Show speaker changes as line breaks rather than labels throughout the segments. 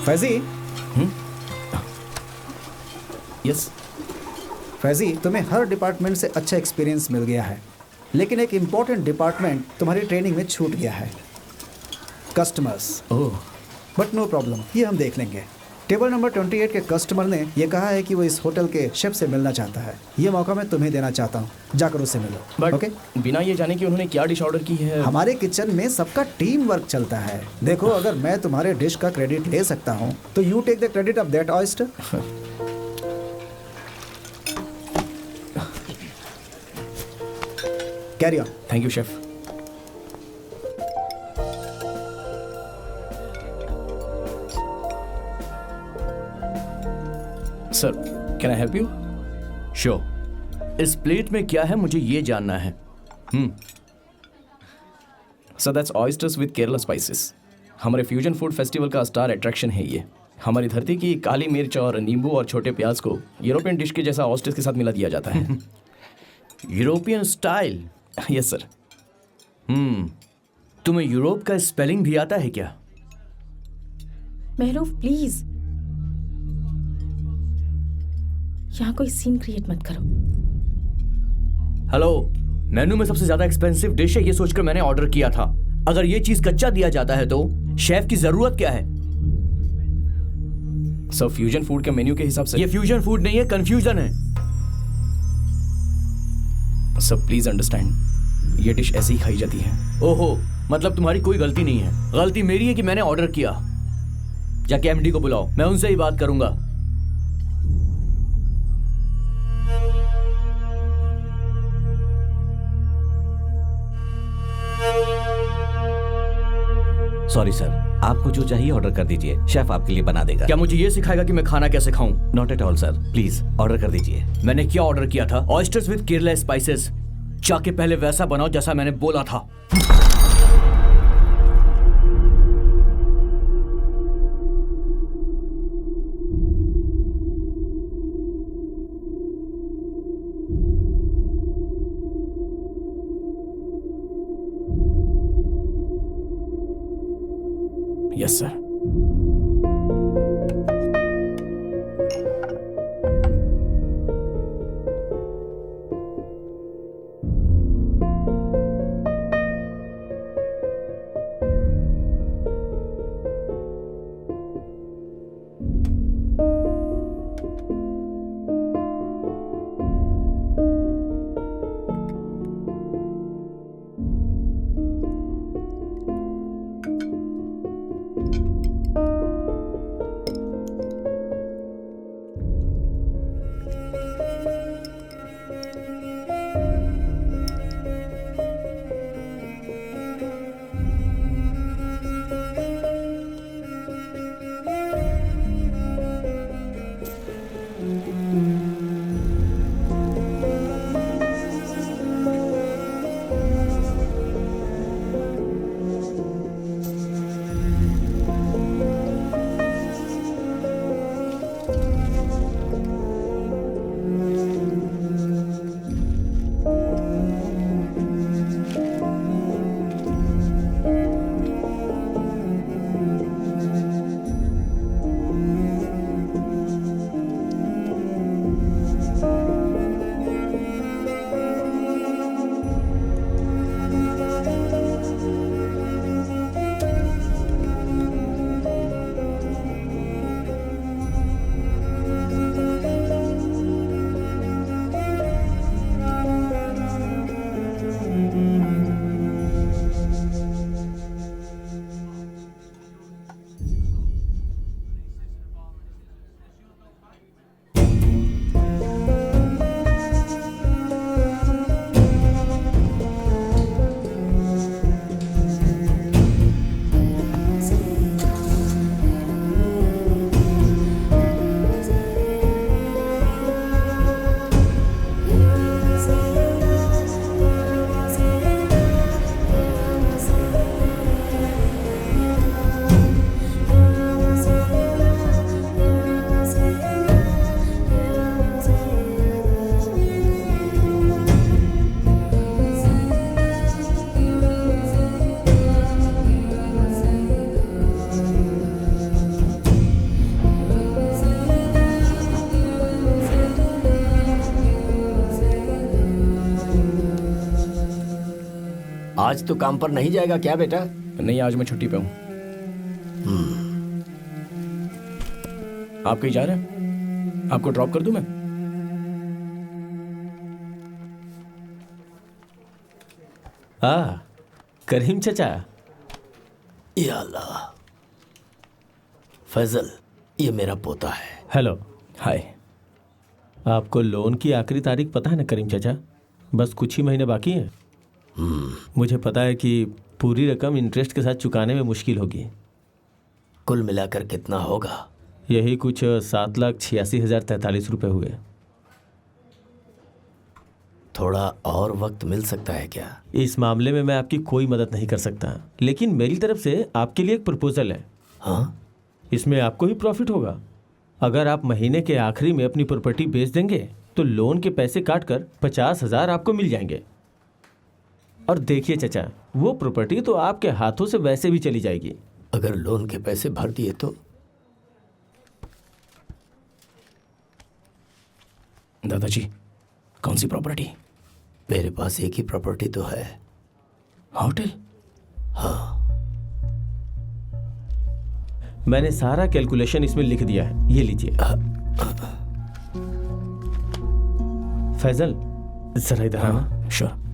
Faizi.
Yes.
Faizi, तुम्हें हर department से अच्छा एक्सपीरियंस मिल गया है, लेकिन एक इम्पॉर्टेंट डिपार्टमेंट तुम्हारी ट्रेनिंग में छूट गया है, customers.
Oh,
but no problem, ये हम देख लेंगे। टेबल नंबर 28 के कस्टमर ने ये कहा है कि वो इस होटल के शेफ से मिलना चाहता है। ये मौका मैं तुम्हें देना चाहता हूँ, जाकर उससे मिलो।
But
okay?
बिना ये जाने कि उन्होंने क्या डिश ऑर्डर की है।
हमारे किचन में सबका टीम वर्क चलता है। देखो, अगर मैं तुम्हारे डिश का क्रेडिट ले सकता हूँ तो you take the credit of that oyster. Carry on.
Thank you chef. Sir, can I help you?
Sure. इस प्लेट में क्या है मुझे ये जानना है।
Sir, that's oysters with Kerala spices. हमारे फ्यूजन फूड फेस्टिवल का स्टार अट्रैक्शन है ये। हमारी धरती की काली मिर्च और नींबू और छोटे प्याज को यूरोपियन डिश के जैसा ऑयस्टर्स के साथ मिला दिया जाता है।
European style?
Yes sir.
तुम्हें यूरोप का स्पेलिंग भी आता है क्या?
महरूफ प्लीज, यहाँ कोई सीन क्रिएट मत करो।
हेलो, मेनू में सबसे ज्यादा एक्सपेंसिव डिश है ये सोचकर मैंने ऑर्डर किया था। अगर ये चीज कच्चा दिया जाता है तो शेफ की जरूरत क्या है?
सर, फ्यूजन फूड के मेन्यू के हिसाब से
ये फ्यूजन फूड नहीं है, कंफ्यूजन है।
सर प्लीज अंडरस्टैंड, ये डिश ऐसे ही खाई जाती है।
ओहो, मतलब तुम्हारी कोई गलती नहीं है। गलती मेरी है कि मैंने ऑर्डर किया। जाके एमडी को बुलाओ, मैं उनसे ही बात करूंगा।
सॉरी सर, आपको जो चाहिए ऑर्डर कर दीजिए, शेफ आपके लिए बना देगा।
क्या मुझे ये सिखाएगा कि मैं खाना कैसे खाऊं?
Not at all sir, please order कर दीजिए।
मैंने क्या ऑर्डर किया था? Oysters with Kerala spices. जाके पहले वैसा बनाओ जैसा मैंने बोला था।
Yes sir.
आज तो काम पर नहीं जाएगा क्या बेटा?
नहीं, आज मैं छुट्टी पे हूँ। आप कहीं जा रहे हैं? आपको ड्रॉप कर दूं मैं?
करीम चचा।
या अल्लाह, फैजल, ये मेरा पोता है।
हेलो।
हाय।
आपको लोन की आखिरी तारीख पता है ना करीम चचा? बस कुछ ही महीने बाकी हैं। मुझे पता है कि पूरी रकम इंटरेस्ट के साथ चुकाने में मुश्किल होगी।
कुल मिलाकर कितना होगा?
यही कुछ 7,86,043 रुपये हुए।
थोड़ा और वक्त मिल सकता है क्या?
इस मामले में मैं आपकी कोई मदद नहीं कर सकता, लेकिन मेरी तरफ से आपके लिए एक प्रपोजल है।
हाँ?
इसमें आपको ही प्रॉफिट होगा। अगर आप महीने के आखिरी में अपनी प्रॉपर्टी बेच देंगे तो लोन के पैसे काटकर 50,000 आपको मिल जाएंगे। और देखिए चचा, वो प्रॉपर्टी तो आपके हाथों से वैसे भी चली जाएगी।
अगर लोन के पैसे भर दिए तो?
दादाजी, कौन सी प्रॉपर्टी?
मेरे पास एक ही प्रॉपर्टी तो है।
होटल?
हाँ।
मैंने सारा कैलकुलेशन इसमें लिख दिया है, ये लीजिए। फैजल, जरा इधर आना।
श्योर।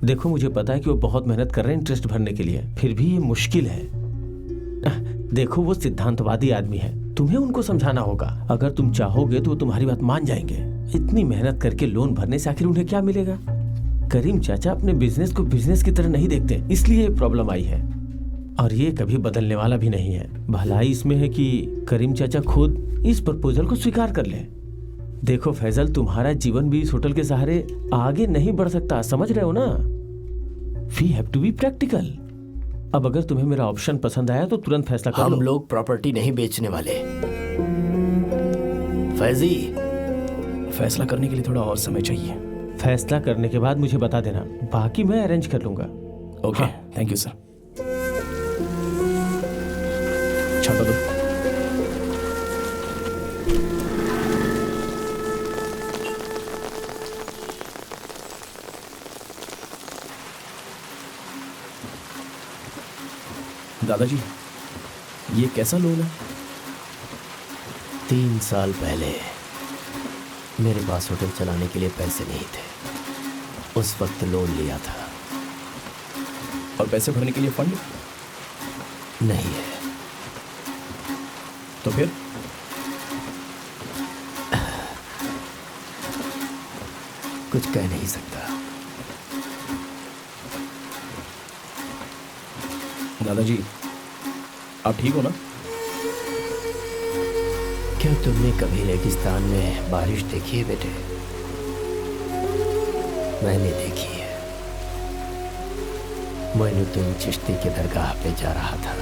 देखो, मुझे पता है कि वो बहुत मेहनत कर रहे हैं इंटरेस्ट भरने के लिए, फिर भी ये मुश्किल है। देखो, वो सिद्धांतवादी आदमी है, तुम्हें उनको समझाना होगा। अगर तुम चाहोगे तो वो तुम्हारी बात मान जाएंगे। इतनी मेहनत करके लोन भरने से आखिर उन्हें क्या मिलेगा? करीम चाचा अपने बिजनेस को बिजनेस की तरह नहीं देखते, इसलिए प्रॉब्लम आई है। और ये कभी बदलने वाला भी नहीं है। भलाई इसमें है कि करीम चाचा खुद इस प्रपोजल को स्वीकार कर ले। देखो फैजल, तुम्हारा जीवन भी इस होटल के सहारे आगे नहीं बढ़ सकता, समझ रहे हो ना? We have to be practical. अब अगर तुम्हें मेरा ऑप्शन पसंद आया तो तुरंत फैसला कर लो।
हम लोग प्रॉपर्टी नहीं बेचने वाले। फैजी,
फैसला करने के लिए थोड़ा और समय चाहिए।
फैसला करने के बाद मुझे बता देना, बाकी मैं अरेंज कर लूंगा।
Okay, thank you sir. छाता दो। दादाजी, ये कैसा लोन है?
3 साल पहले मेरे पास होटल चलाने के लिए पैसे नहीं थे। उस वक्त लोन लिया था।
और पैसे भरने के लिए फंड
नहीं है।
तो फिर?
कुछ कह नहीं सकता।
दादाजी, आप ठीक हो ना?
क्या तुमने कभी रेगिस्तान में बारिश देखी है बेटे? मैंने देखी है। मोइनुद्दीन चिश्ती के दरगाह पे जा रहा था।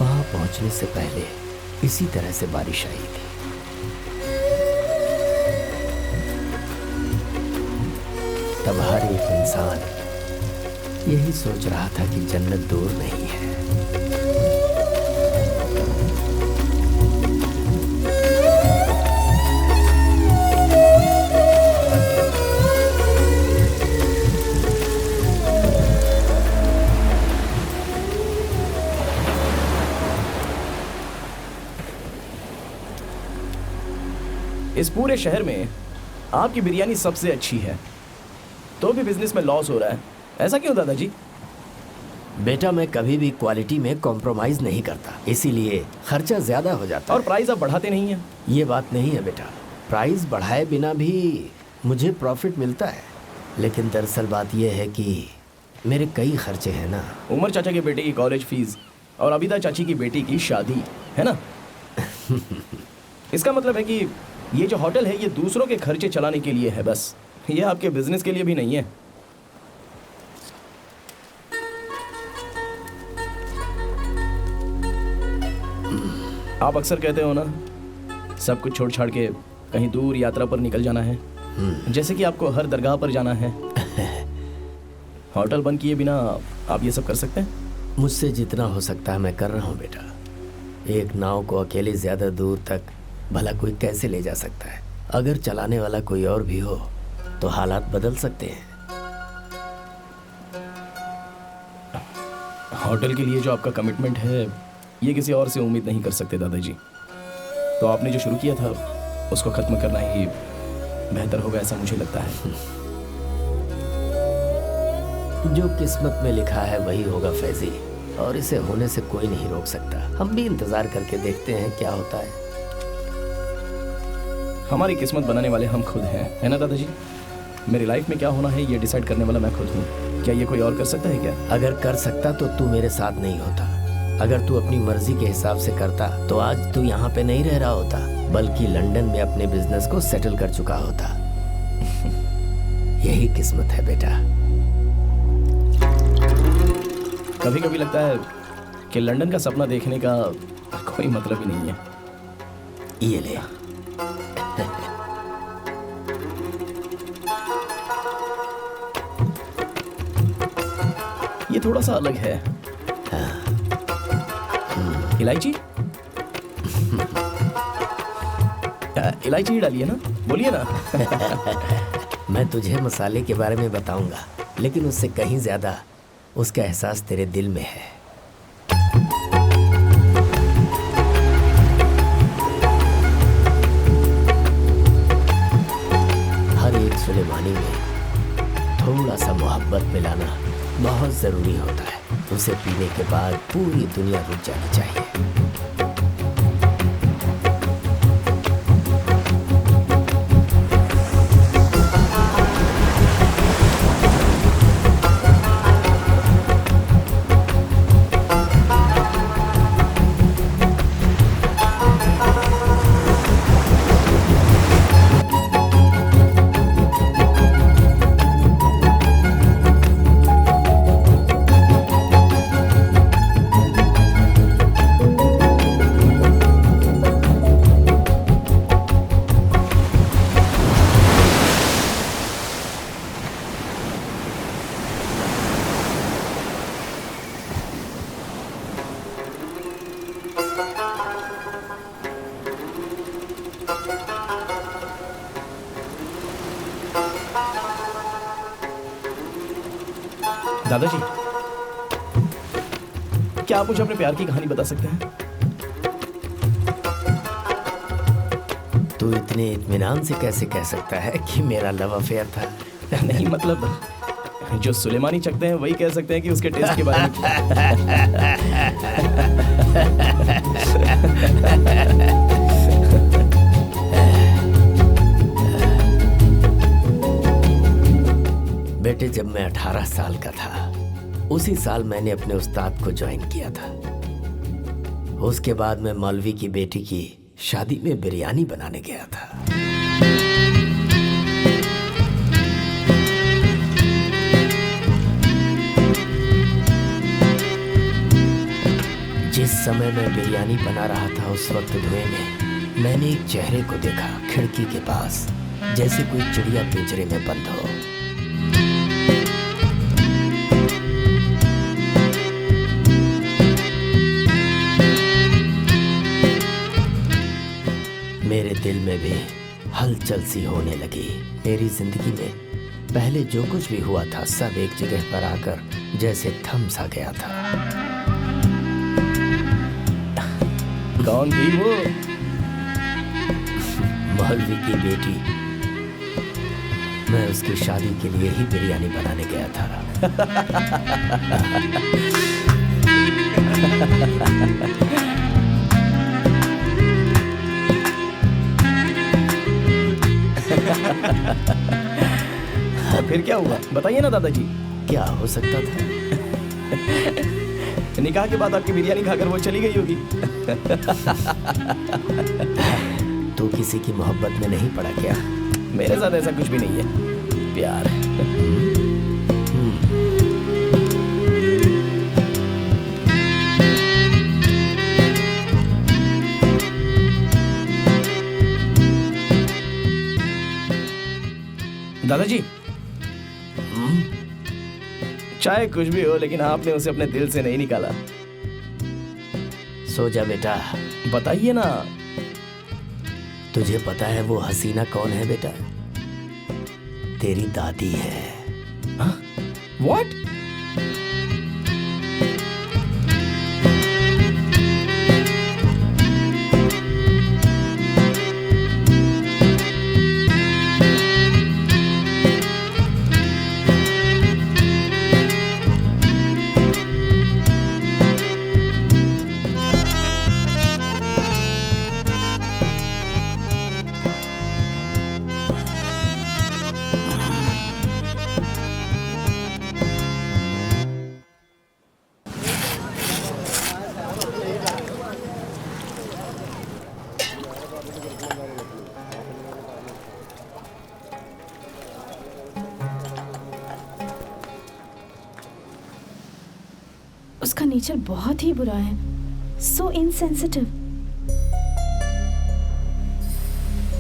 वहां पहुंचने से पहले इसी तरह से बारिश आई थी। तब हर एक इंसान यही सोच रहा था कि जन्नत दूर नहीं है।
इस पूरे शहर में आपकी बिरयानी सबसे अच्छी है, तो भी बिजनेस में लॉस हो रहा है। ऐसा क्यों दादाजी?
बेटा, मैं कभी भी क्वालिटी में कॉम्प्रोमाइज नहीं करता, इसीलिए खर्चा ज्यादा हो जाता
और
है।
प्राइस आप बढ़ाते नहीं हैं।
ये बात नहीं है बेटा, प्राइस बढ़ाए बिना भी मुझे प्रॉफिट मिलता है। लेकिन दरअसल बात यह है कि मेरे कई खर्चे हैं ना।
उमर चाचा के बेटे की कॉलेज फीस और अबिदा चाची की बेटी की शादी है ना। इसका मतलब है कि ये जो होटल है ये दूसरों के खर्चे चलाने के लिए है, बस। ये आपके बिजनेस के लिए भी नहीं है। आप अक्सर कहते हो ना, सब कुछ छोड़ छाड़ के कहीं दूर यात्रा पर निकल जाना है, जैसे कि आपको हर दरगाह पर जाना है। होटल बंद किए बिना आप ये सब कर सकते हैं?
मुझसे जितना हो सकता है मैं कर रहा हूँ बेटा। एक नाव को अकेले ज्यादा दूर तक भला कोई कैसे ले जा सकता है? अगर चलाने वाला कोई और भी हो तो हालात बदल सकते हैं।
होटल के लिए जो आपका कमिटमेंट है ये किसी और से उम्मीद नहीं कर सकते दादाजी। तो आपने जो शुरू किया था उसको खत्म करना ही बेहतर होगा ऐसा मुझे लगता है।
जो किस्मत में लिखा है वही होगा फैजी, और इसे होने से कोई नहीं रोक सकता। हम भी इंतजार करके देखते हैं क्या होता है।
हमारी किस्मत बनाने वाले हम खुद हैं, है ना दादाजी? मेरी लाइफ में क्या होना है ये डिसाइड करने वाला मैं खुद हूँ। क्या ये कोई और कर सकता है क्या?
अगर कर सकता तो तू मेरे साथ नहीं होता। अगर तू अपनी मर्जी के हिसाब से करता तो आज तू यहाँ पे नहीं रह रहा होता, बल्कि लंदन में अपने बिजनेस को सेटल कर चुका होता। यही किस्मत है बेटा।
कभी कभी लगता है कि लंदन का सपना देखने का कोई मतलब ही नहीं है।
ये ले।
ये थोड़ा सा अलग है। इलायची इलायची ही डालिए ना, बोलिए ना।
मैं तुझे मसाले के बारे में बताऊंगा, लेकिन उससे कहीं ज्यादा उसका एहसास तेरे दिल में है। हर एक सुलेमानी में थोड़ा सा मोहब्बत मिलाना बहुत जरूरी होता है। उसे पीने के बाद पूरी दुनिया रुक जानी चाहिए।
दादाजी, क्या आप मुझे अपने प्यार की कहानी बता सकते हैं?
तू इतने इत्मीनान से कैसे कह सकता है कि मेरा लव अफेयर था?
नहीं मतलब जो सुलेमानी चखते हैं वही कह सकते हैं कि उसके टेस्ट के बारे में।
बेटे, जब मैं 18 साल का था उसी साल मैंने अपने उस्ताद को ज्वाइन किया था। उसके बाद मैं मौलवी की बेटी की शादी में बिरयानी बनाने गया था। जिस समय मैं बिरयानी बना रहा था उस वक्त धुएं में मैंने एक चेहरे को देखा खिड़की के पास, जैसे कोई चिड़िया पिंजरे में बंद हो। मेरे दिल में भी हलचल सी होने लगी। मेरी जिंदगी में पहले जो कुछ भी हुआ था सब एक जगह पर आकर जैसे थम सा गया था।
कौन थी वो?
मौलवी की बेटी। मैं उसकी शादी के लिए ही बिरयानी बनाने गया था।
फिर क्या हुआ बताइए ना दादाजी।
क्या हो सकता था?
निकाह के बाद आपकी बिरयानी खाकर वो चली गई होगी।
तू किसी की मोहब्बत में नहीं पड़ा क्या?
मेरे साथ ऐसा कुछ भी नहीं है, प्यार। दादाजी, चाहे कुछ भी हो लेकिन आपने उसे अपने दिल से नहीं निकाला।
सो जा बेटा।
बताइए ना।
तुझे पता है वो हसीना कौन है बेटा? तेरी दादी है।
व्हाट?
उसका नेचर बहुत ही बुरा है, सो इनसेंसिटिव।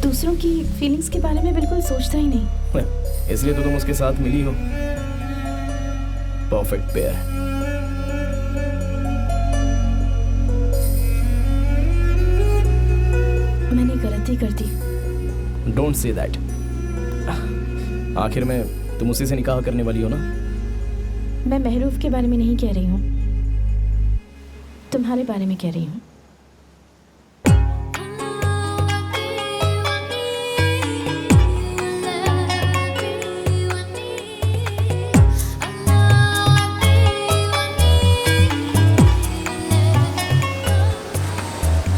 दूसरों की फीलिंग्स के बारे में बिल्कुल सोचता ही नहीं।
इसलिए तो तुम उसके साथ मिली हो। Perfect pair.
मैंने गलती कर दी।
Don't say that. आखिर में तुम उसी से निकाह करने वाली हो ना?
मैं महरूफ के बारे में नहीं कह रही हूँ, तुम्हारे बारे में कह रही हूँ।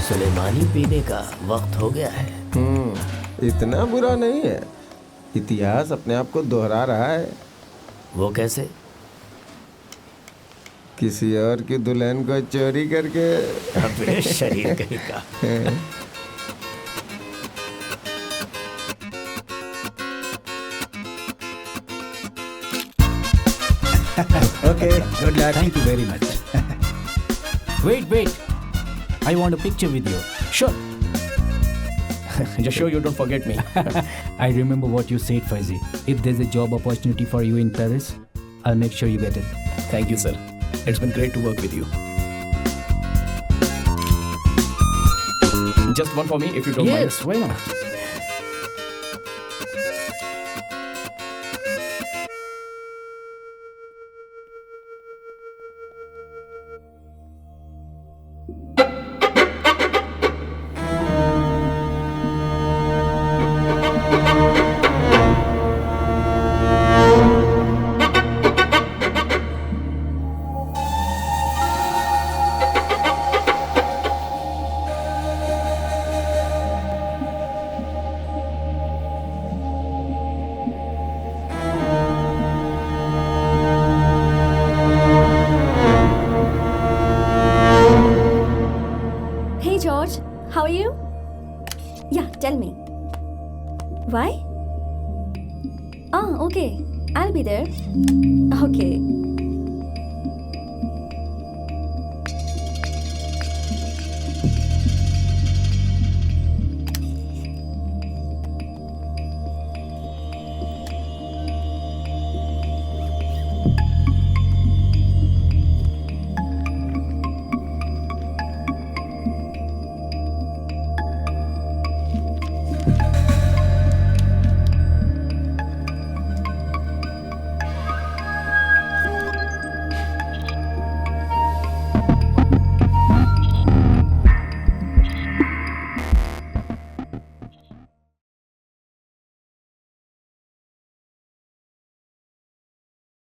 सुलेमानी पीने का वक्त हो गया है।
इतना बुरा नहीं है। इतिहास अपने आप को दोहरा रहा है।
वो कैसे?
किसी और की दुल्हन को चोरी करके।
अबे शरीर कहीं का।
Okay, good luck. Thank you very much.
Wait. I want a picture with you.
Sure. Just sure you don't forget me.
I remember what you said, Faizi. If there's a job opportunity for you in Paris, I'll make sure you get it.
Thank you, sir. It's been great to work with you. Just one for me, if you don't mind.
Yes, why not?
Hey George, how are you? Yeah, tell me. Why? Ah, okay. I'll be there. Okay.